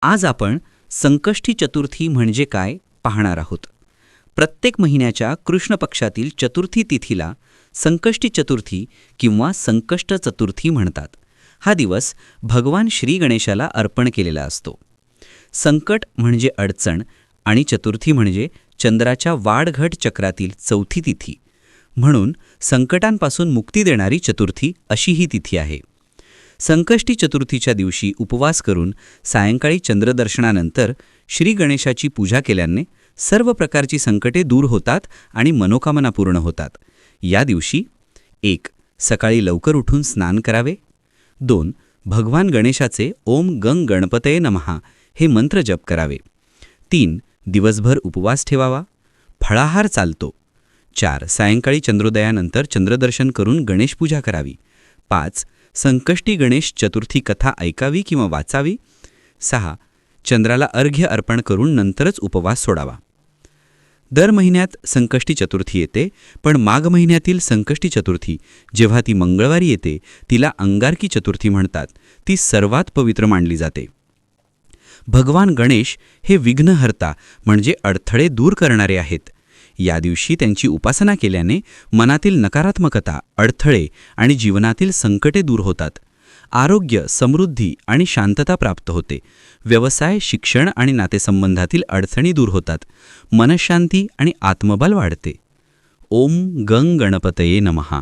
आज आपण संकष्टी चतुर्थी म्हणजे काय पाहणार आहोत. प्रत्येक महिन्याच्या कृष्ण पक्षातील चतुर्थी तिथीला संकष्टी चतुर्थी किंवा संकष्ट चतुर्थी म्हणतात. हा दिवस भगवान श्री गणेशाला अर्पण केलेला असतो. संकट म्हणजे अडचण आणि चतुर्थी म्हणजे चंद्राच्या वाढघट चक्रातील चौथी तिथी. म्हणून संकटांपासून मुक्ती देणारी चतुर्थी अशी ही तिथी आहे. संकष्टी चतुर्थीच्या दिवशी उपवास करून सायंकाळी चंद्रदर्शनानंतर श्री गणेशाची पूजा केल्याने सर्व प्रकारची संकटे दूर होतात आणि मनोकामना पूर्ण होतात. या दिवशी 1. सकाळी लवकर उठून स्नान करावे. 2. भगवान गणेशाचे ओम गंग गणपतये नमः हे मंत्र जप करावे. 3. दिवसभर उपवास ठेवावा. फळाहार चालतो. 4. सायंकाळी चंद्रोदयानंतर चंद्रदर्शन करून गणेश पूजा करावी. 5. संकष्टी गणेश चतुर्थी कथा ऐकावी किंवा वाचावी. 6. चंद्राला अर्घ्य अर्पण करून नंतरच उपवास सोडावा. दर महिन्यात संकष्टी चतुर्थी येते, पण माघ महिन्यातील संकष्टी चतुर्थी जेव्हा ती मंगळवारी येते तिला अंगारकी चतुर्थी म्हणतात. ती सर्वात पवित्र मानली जाते. भगवान गणेश हे विघ्नहर्ता म्हणजे अडथळे दूर करणारे आहेत. या दिवशी त्यांची उपासना केल्याने मनातील नकारात्मकता, अडथळे आणि जीवनातील संकटे दूर होतात. आरोग्य, समृद्धी आणि शांतता प्राप्त होते. व्यवसाय, शिक्षण आणि नातेसंबंधातील अडचणी दूर होतात. मनशांती आणि आत्मबल वाढते. ओम गंग गणपतये नमः.